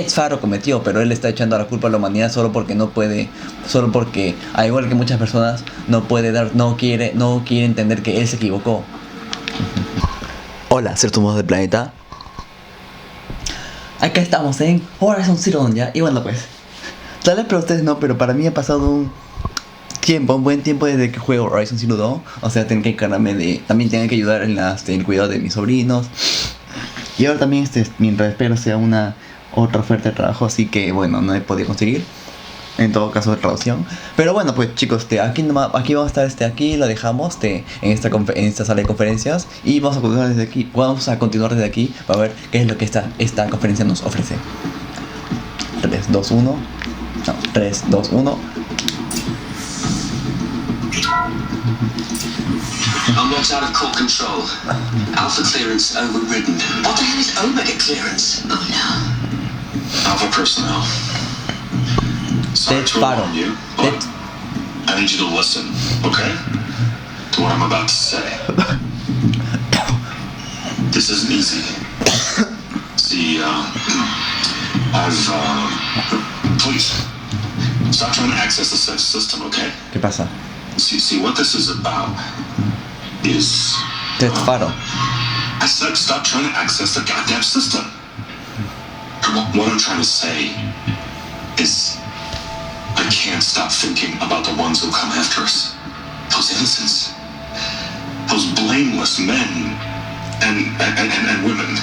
Faro cometió, pero él está echando la culpa a la humanidad solo porque no puede, solo porque, al igual que muchas personas, no puede dar, no quiere entender que él se equivocó. Hola, ser humanos del planeta. Acá estamos en Horizon Zero Dawn ya, y bueno pues, tal vez para ustedes no, pero para mí ha pasado un buen tiempo desde que juego Horizon Zero Dawn. O sea, tengo que encargarme de, también tengo que ayudar en el cuidado de mis sobrinos. Y ahora también mientras espero sea otra oferta de trabajo, así que bueno, no he podido conseguir, en todo caso de traducción. Pero bueno pues chicos, aquí vamos a estar, aquí lo dejamos en esta sala de conferencias, y vamos a continuar desde aquí para ver qué es lo que esta conferencia nos ofrece. 3, 2, 1. No, 3, 2, 1. Unlocked out of core control. Alpha clearance overridden. What the hell is Omega clearance? Oh no. Alpha personnel. Sorry to alarm you, but I need you to listen, okay? To what I'm about to say. This isn't easy. See, please, stop trying to access the sex system, okay? ¿Qué pasa? See, what this is about is... Faro. I said stop trying to access the goddamn system. What I'm trying to say is I can't stop thinking about the ones who come after us. Those innocents. Those blameless men and women.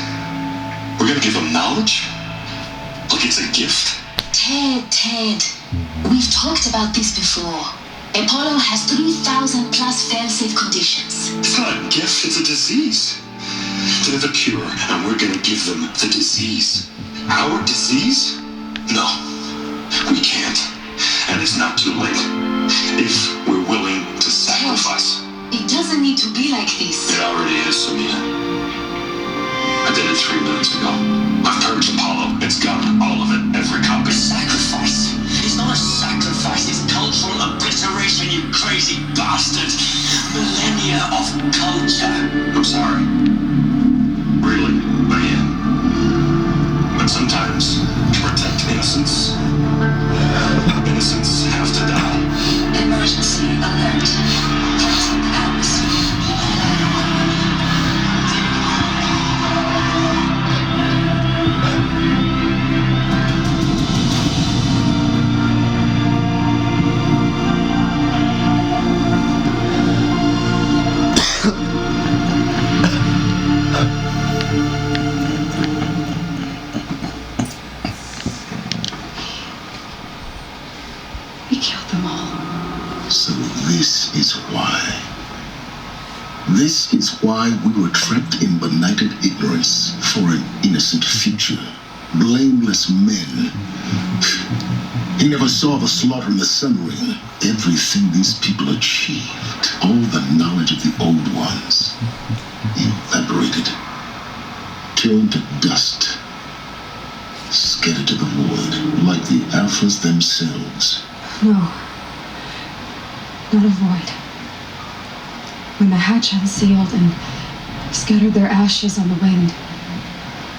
We're gonna give them knowledge? Like it's a gift. Ted, we've talked about this before. Apollo has 3,000 plus fail-safe conditions. It's not a gift, it's a disease. They're the cure, and we're gonna give them the disease. Our disease? No, we can't. And it's not too late. If we're willing to sacrifice. It doesn't need to be like this. It already is, Samina. I did it 3 minutes ago. I've purged Apollo. It's gone. All of it. Every copy. Sacrifice? It's not a sacrifice. It's cultural obliteration, you crazy bastard. Millennia of culture. I'm sorry. Really, I am. But sometimes, to protect innocence, innocents have to die. Emergency alert. Captain Alice. We killed them all. So this is why. This is why we were trapped in benighted ignorance for an innocent future. Blameless men. He never saw the slaughter in the submarine. Everything these people achieved, all the knowledge of the old ones, evaporated, turned to dust, scattered to the void, like the alphas themselves. No. Not a void. When the hatch unsealed and scattered their ashes on the wind,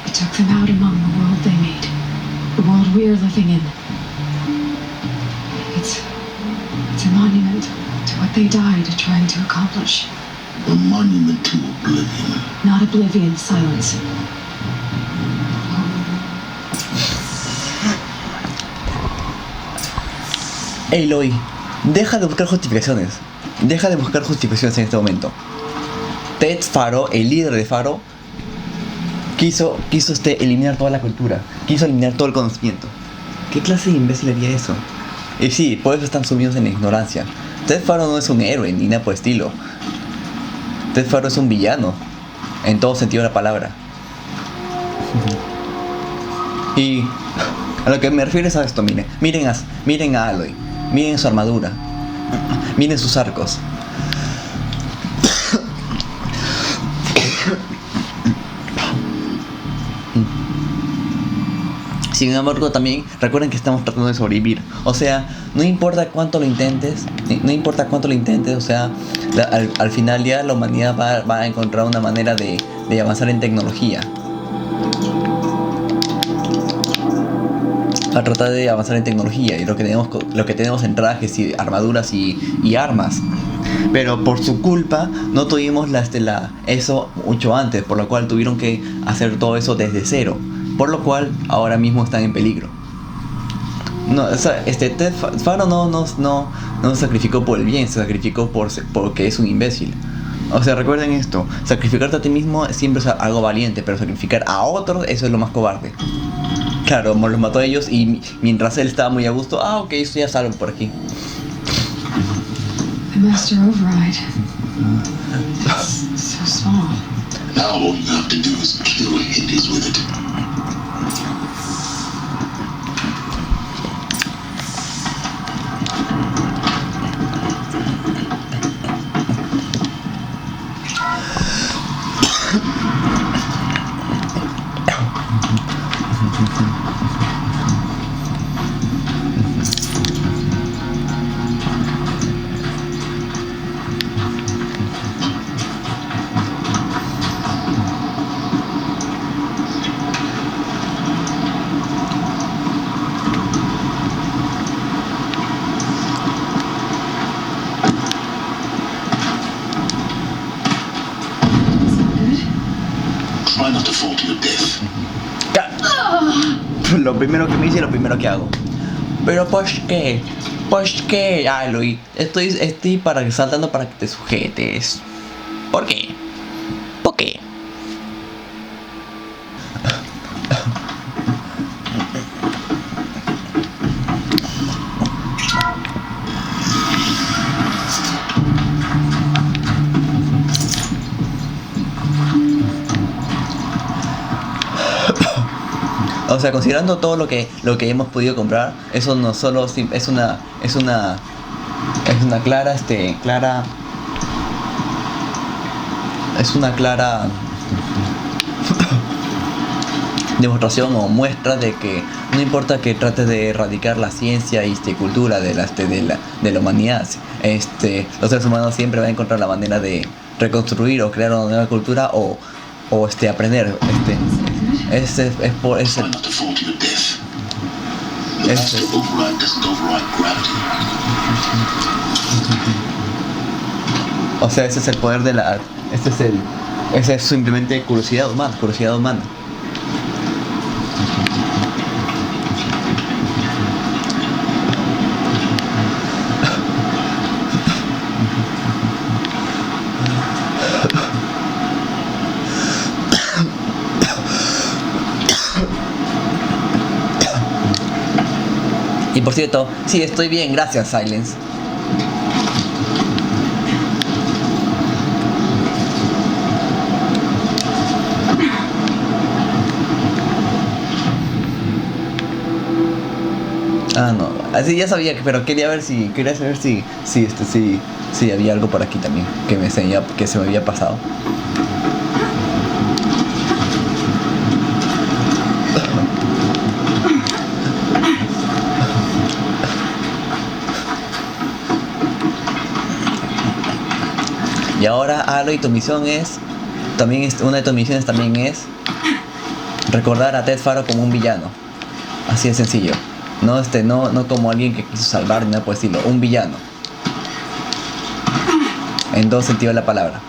it took them out among the world they made. The world we're living in. It's a monument to what they died trying to accomplish. A monument to oblivion. Not oblivion, silence. Aloy, deja de buscar justificaciones. Deja de buscar justificaciones en este momento. Ted Faro, el líder de Faro, quiso eliminar toda la cultura. Quiso eliminar todo el conocimiento. ¿Qué clase de imbécil haría eso? Y sí, por eso están sumidos en la ignorancia. Ted Faro no es un héroe ni nada por el estilo. Ted Faro es un villano, en todo sentido de la palabra. Y a lo que me refiero es a esto, miren a Aloy. Miren su armadura. Miren sus arcos. Sin embargo, también recuerden que estamos tratando de sobrevivir. O sea, no importa cuánto lo intentes, o sea, al final ya la humanidad va a encontrar una manera de avanzar en tecnología. a tratar de avanzar en tecnología y lo que tenemos en trajes y armaduras y armas. Pero por su culpa no tuvimos eso mucho antes, por lo cual tuvieron que hacer todo eso desde cero, por lo cual ahora mismo están en peligro. No, o sea, Ted Faro no se sacrificó por el bien, se sacrificó porque es un imbécil. O sea, recuerden esto, sacrificarte a ti mismo siempre es algo valiente, pero sacrificar a otros, eso es lo más cobarde. Claro, los mató a ellos y mientras él estaba muy a gusto, ok, estoy a salvo por aquí. The master override. It's so small. Now all you have to do is kill Hades with it. Try not to fall to your death. Lo primero que me hice y lo primero que hago. Pero ¿por qué? ¿Por qué, Aloy? Estoy saltando para que te sujetes. ¿Por qué? ¿Por qué? O sea, considerando todo lo que hemos podido comprar, eso no solo es una clara demostración o muestra de que no importa que trates de erradicar la ciencia y cultura de la humanidad, los seres humanos siempre van a encontrar la manera de reconstruir o crear una nueva cultura o aprender. Ese es por ese. Try not to fall to your death. The master override doesn't override gravity. O sea, ese es el poder de la. Ese es simplemente curiosidad humana. Y por cierto, sí, estoy bien, gracias, SYLENS. Ah, no, así ya sabía, pero quería saber si había algo por aquí también que se me había pasado. Y ahora, Aloy, tu misión una de tus misiones también es recordar a Ted Faro como un villano. Así de sencillo. No como alguien que quiso salvar ni nada por el estilo. Un villano. En todo sentido de la palabra.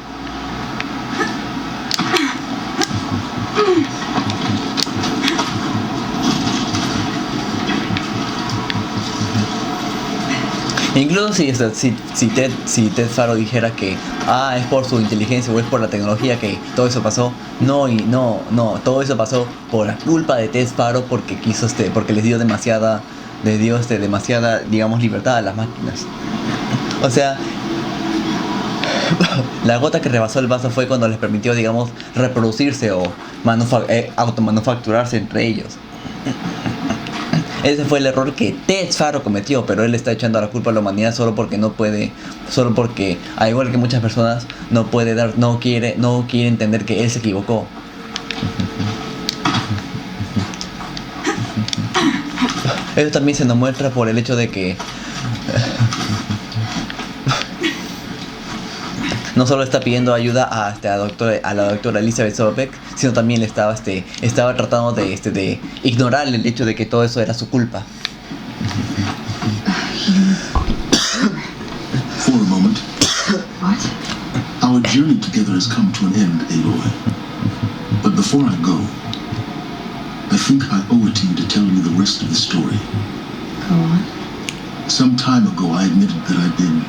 Incluso si Ted Faro dijera que es por su inteligencia o es por la tecnología que todo eso pasó, no, todo eso pasó por la culpa de Ted Faro porque porque les dio demasiada, digamos, libertad a las máquinas. O sea, la gota que rebasó el vaso fue cuando les permitió, digamos, reproducirse o automanufacturarse entre ellos. Ese fue el error que Ted Faro cometió, pero él está echando la culpa a la humanidad solo porque, al igual que muchas personas, no quiere entender que él se equivocó. Eso también se nos muestra por el hecho de que no solo está pidiendo ayuda a la doctora Elizabeth Sobek, sino también estaba tratando de ignorar el hecho de que todo eso era su culpa. For a moment, What? our journey together has come to an end, Aloy. But before I go, I think I owe it to you to tell you the rest of the story. Go on. Some time ago, I admitted that I'd been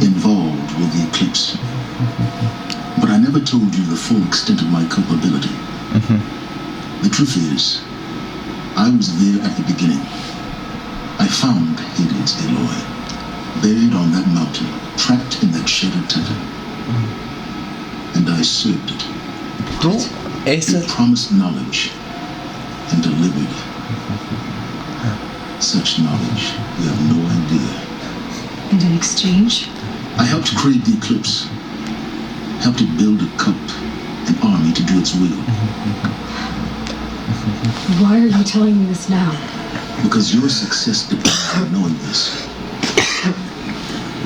involved with the eclipse. But I never told you the full extent of my culpability. The truth is, I was there at the beginning. I found Hades, Aloy, buried on that mountain, trapped in that shattered titan. And I served it. Tú, eso It promised knowledge and delivered such knowledge you have no idea. And in exchange? I helped create the eclipse, helped it build a cult, an army to do its will. Why are you telling me this now? Because your success depends on knowing this.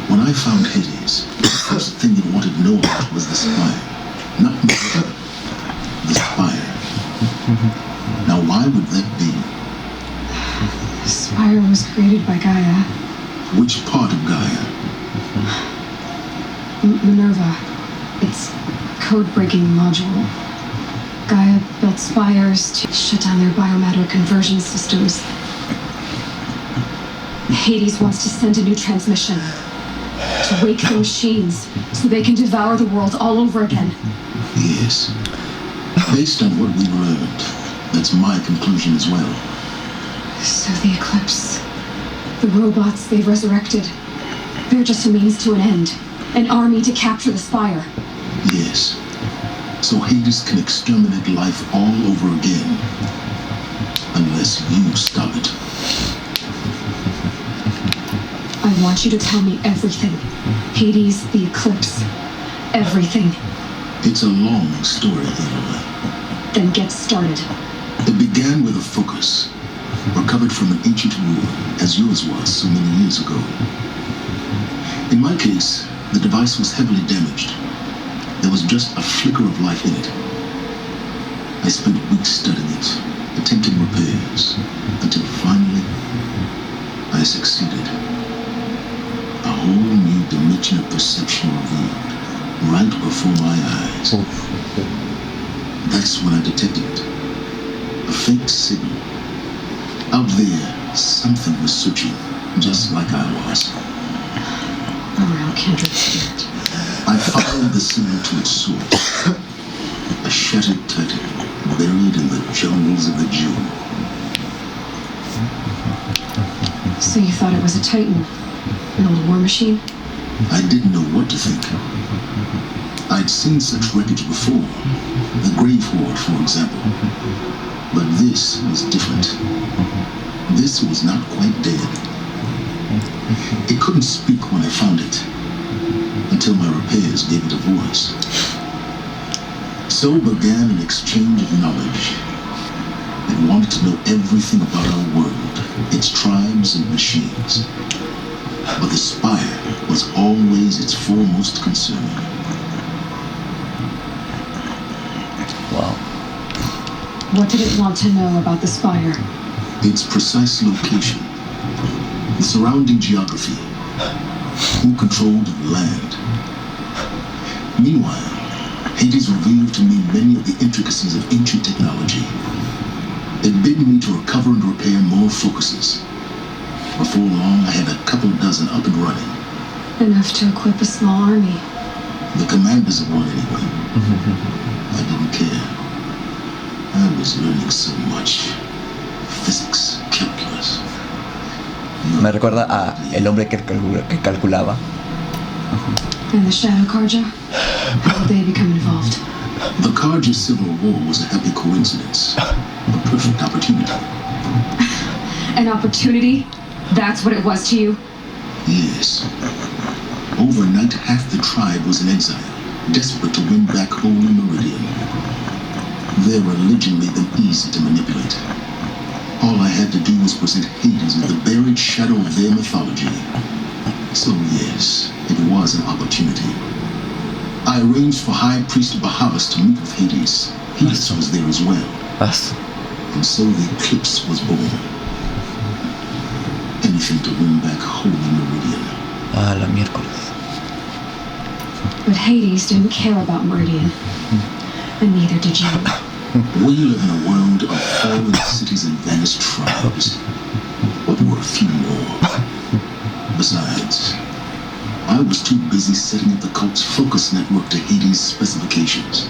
When I found Hades, the first thing it wanted to know about was the spire. Not me, the spire. Now why would that be? The spire was created by Gaia. Which part of Gaia? Minerva. It's a code-breaking module. Gaia built spires to shut down their biomatter conversion systems. Hades wants to send a new transmission to wake the machines so they can devour the world all over again. Yes. Based on what we learned, that's my conclusion as well. So the Eclipse, the robots they've resurrected, they're just a means to an end. An army to capture the spire. Yes. So Hades can exterminate life all over again. Unless you stop it. I want you to tell me everything. Hades, the Eclipse, everything. It's a long story, Aloy. Then get started. It began with a focus, recovered from an ancient war, as yours was so many years ago. In my case, the device was heavily damaged. There was just a flicker of life in it. I spent weeks studying it, attempting repairs, until finally, I succeeded. A whole new dimension of perception revealed, right before my eyes. That's when I detected it. A faint signal. Out there, something was searching, just like I was. A real kindred spirit. I followed the signal to its source. A shattered titan, buried in the jungles of the June. So you thought it was a Titan? An old war machine? I didn't know what to think. I'd seen such wreckage before. The Grave Horde, for example. But this was different. This was not quite dead. It couldn't speak when I found it, until my repairs gave it a voice. So began an exchange of knowledge. It wanted to know everything about our world, its tribes and machines. But the spire was always its foremost concern. Wow. What did it want to know about the spire? Its precise location, the surrounding geography, who controlled the land. Meanwhile, Hades revealed to me many of the intricacies of ancient technology. It bid me to recover and repair more focuses. Before long, I had a couple dozen up and running. Enough to equip a small army. The commanders of one anyway. I didn't care. I was learning so much. Physics, calculus. Me recuerda a el hombre que calculaba. And the Shadow Karja? How did they become involved? The Karja Civil War was a happy coincidence. A perfect opportunity. An opportunity? That's what it was to you? Yes. Overnight, half the tribe was in exile, desperate to win back Holy Meridian. Their religion made them easy to manipulate. All I had to do was present Hades with the buried shadow of their mythology. So yes, it was an opportunity. I arranged for High Priest Bahavas to meet with Hades. Hades was there as well. And so the eclipse was born. Anything to win back Holy Meridian. Ah, la miércoles. But Hades didn't care about Meridian. And neither did you. We live in a world of fallen cities and vanished tribes. What were a few more? Besides, I was too busy setting up the cult's focus network to Hades' specifications.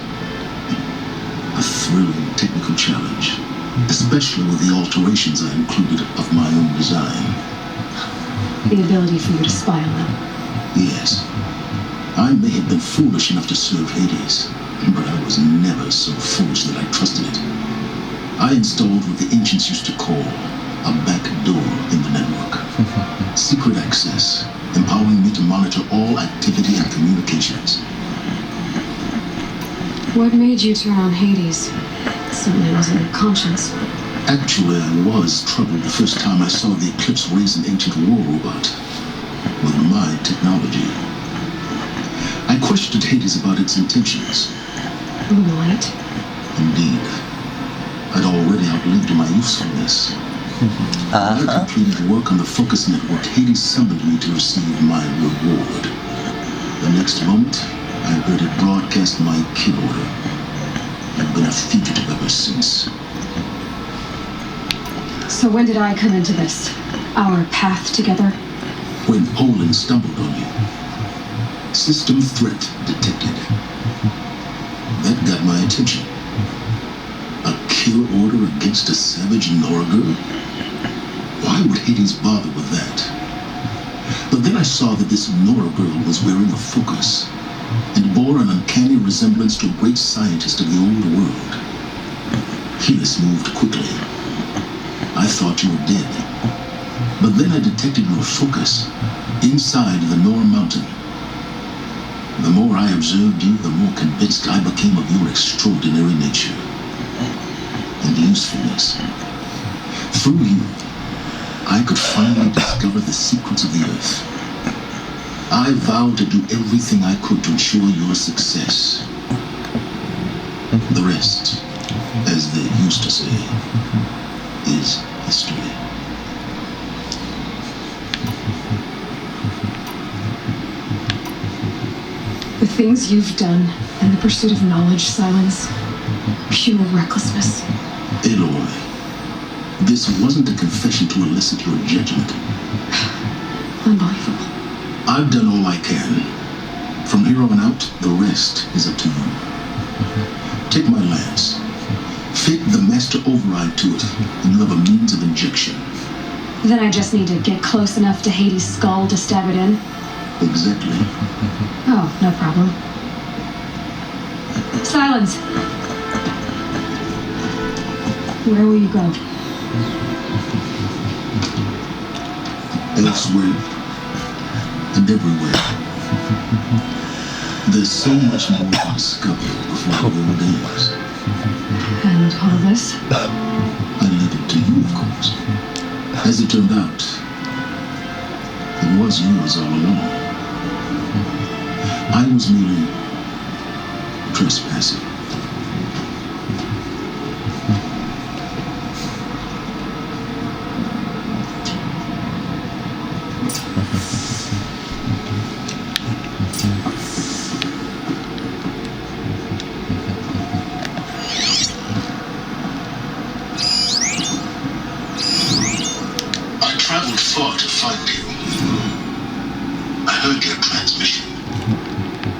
A thrilling technical challenge, especially with the alterations I included of my own design. The ability for you to spy on them. Yes, I may have been foolish enough to serve Hades, but I was never so foolish that I trusted it. I installed what the ancients used to call a back door in the network. Secret access, empowering me to monitor all activity and communications. What made you turn on Hades? Certainly wasn't your conscience. Actually, I was troubled the first time I saw the Eclipse raise an ancient war robot with my technology. I questioned Hades about its intentions. Right. Indeed, I'd already outlived my usefulness. When I completed work on the focus network, Hades summoned me to receive my reward. The next moment, I heard it broadcast my kill order. I've been a fugitive ever since. So when did I come into this? Our path together? When Poland stumbled on you. System threat detected. That got my attention. A kill order against a savage Nora girl? Why would Hades bother with that? But then I saw that this Nora girl was wearing a focus and bore an uncanny resemblance to a great scientist of the old world. Helios moved quickly. I thought you were dead. But then I detected your focus inside the Nora mountain. The more I observed you, the more convinced I became of your extraordinary nature and usefulness. Through you, I could finally discover the secrets of the earth. I vowed to do everything I could to ensure your success. The rest, as they used to say, is history. The things you've done in the pursuit of knowledge, Silence, pure recklessness. Aloy, this wasn't a confession to elicit your judgment. Unbelievable. I've done all I can. From here on out, the rest is up to you. Take my lance. Fit the master override to it, and you have a means of injection. Then I just need to get close enough to Hades' skull to stab it in? Exactly. Oh, no problem. Silence! Where will you go? Elsewhere and everywhere. There's so much more to discover before the old days. And all this? I leave it to you, of course. As it turned out, it was yours all along. I was merely trespassing. I traveled far to find you. I heard your transmission.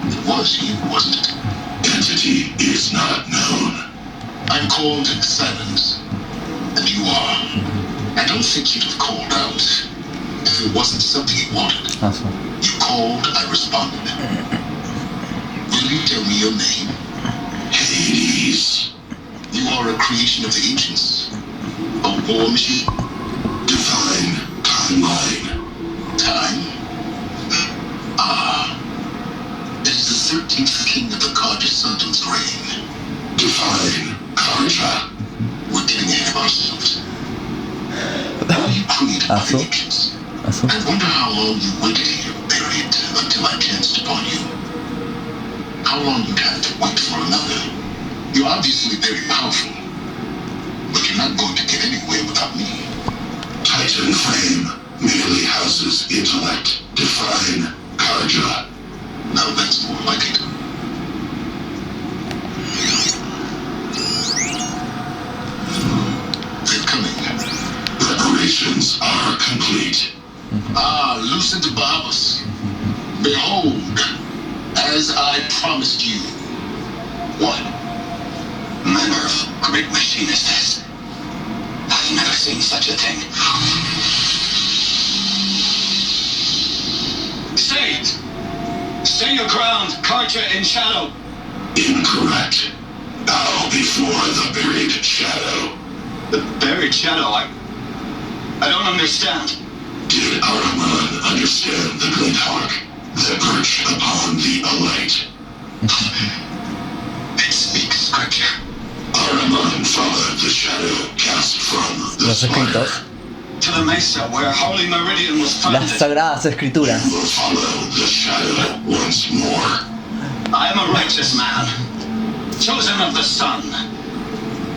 It was you, wasn't it? Entity is not known. I'm called SYLENS, and you are. I don't think you'd have called out if it wasn't something you wanted. You called, I responded. Will you tell me your name? Hades. You are a creation of the ancients. A war machine. Divine timeline. Time? Ah. It is the 13th king of the Karja Sultan's reign. Divine Karja. We're getting ahead of ourselves. How you created by the ancients. I wonder how long you waited here buried until I chanced upon you. how long you have to wait for another? You're obviously very powerful, but you're not going to get anywhere without me. Titan Flame merely houses intellect. Define Karja. Now that's more like it. They're coming. Preparations are complete. Ah, Lucent Barbus. Behold, as I promised you. What? Manner of great machine is this? I've never seen such a thing. Stay your ground, Karja in shadow. Incorrect. Bow before the buried shadow. The buried shadow, I don't understand. Did Araman understand the glint hawk that perched upon the alight? It speaks scripture. Araman followed the shadow cast from the Los spire. escritos. To the mesa where Holy Meridian was Las founded. sagradas escrituras. You will follow the shadow once more. I am a righteous man, chosen of the sun.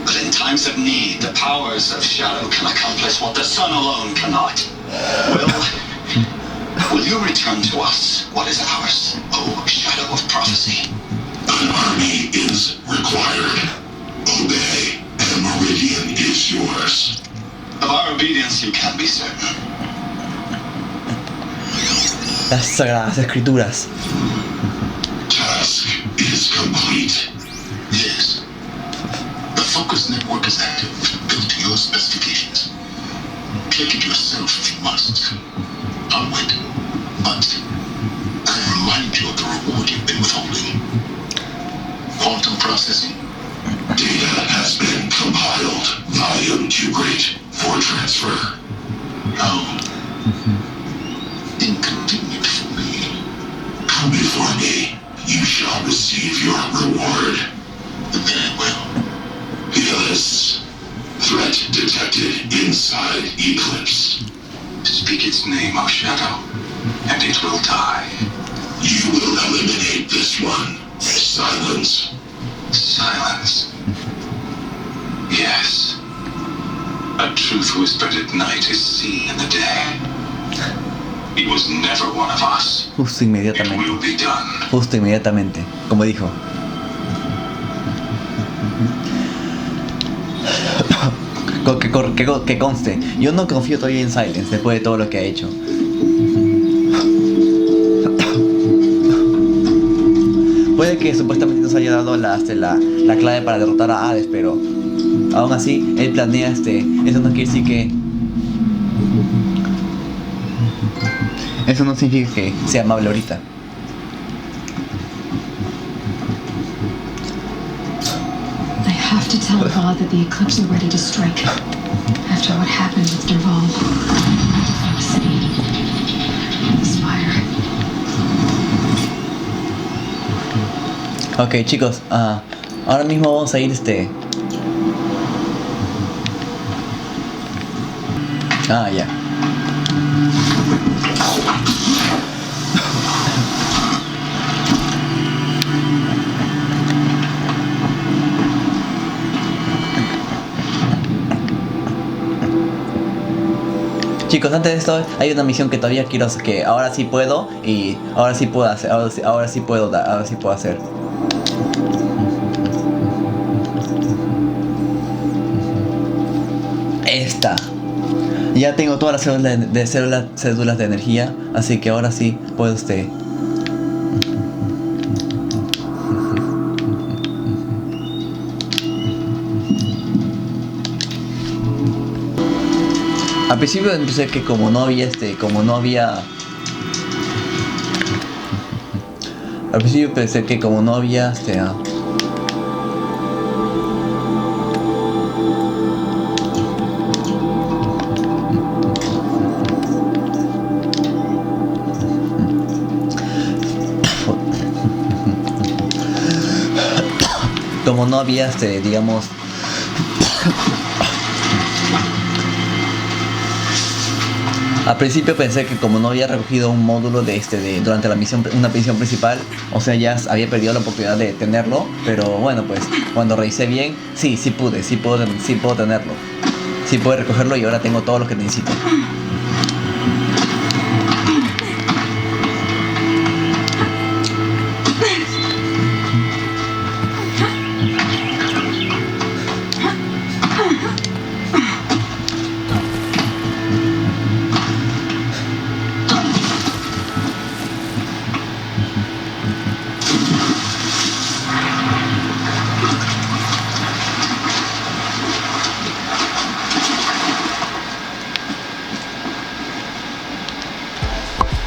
But in times of need, the powers of shadow can accomplish what the sun alone cannot. Will you return to us what is ours, O shadow of prophecy? An army is required. Obey, and Meridian is yours. Of our obedience you can be certain. Las sagradas escrituras. Task is complete. Yes. The focus network is active, built to your specifications. Check it yourself if you must. I'll wait. But I'll remind you of the reward you've been withholding. Quantum processing. Data has been compiled. Volume too great for transfer. How inconvenient for me. Come before me. You shall receive your reward. Very well. Yes. Threat detected inside Eclipse. Speak its name, O shadow, and it will die. You will eliminate this one. Silence. Silence. Yes. A truth whispered at night is seen in the day. He was never one of us. Justo It inmediatamente. will be done. Justo inmediatamente. Como dijo. Que conste, yo no confío todavía en Silence después de todo lo que ha hecho. Puede que supuestamente nos haya dado la clave para derrotar a Hades, pero aún así él planea eso no quiere decir que... Eso no significa que sea amable ahorita. I have to tell God that the Eclipse are ready to strike. After what happened with Derval, the city, the spire. Ok, chicos, ahora mismo vamos a ir ya. Chicos, antes de esto hay una misión que todavía quiero hacer, que ahora sí puedo y ahora sí puedo hacer, ahora sí puedo hacer. Esta. Ya tengo todas las cédulas de energía, así que ahora sí puedo Al principio pensé que como no había Al principio pensé que como no había como no había digamos Al principio pensé que como no había recogido un módulo durante la misión, una misión principal, o sea, ya había perdido la oportunidad de tenerlo, pero bueno, pues cuando revisé bien, sí puedo tenerlo. Sí puedo recogerlo y ahora tengo todo lo que necesito.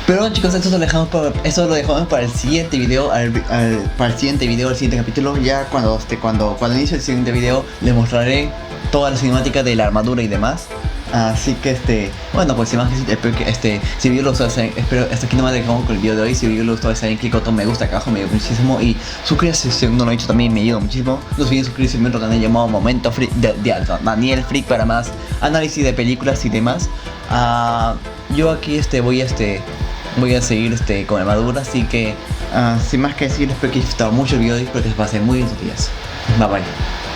Pero bueno, chicos, eso lo dejamos para el siguiente video, para el siguiente video, el siguiente capítulo. Ya cuando inicie el siguiente video les mostraré toda la cinemática de la armadura y demás. Así que bueno, pues sin más que decir, espero que si el video lo gustó, espero hasta aquí nomás dejamos con el video de hoy. Si el video le gustó, saben clic botón me gusta acá abajo, me ayuda muchísimo. Y suscríbase si no lo he hecho, también me ayuda muchísimo. No olviden suscribirse a mi otro canal llamado Momento Freak de Daniel Freak para más análisis de películas y demás. Yo aquí voy a seguir con armadura, así que sin más que decir, espero que haya disfrutado mucho el video y espero que se pasen muy bien sus días. Bye bye.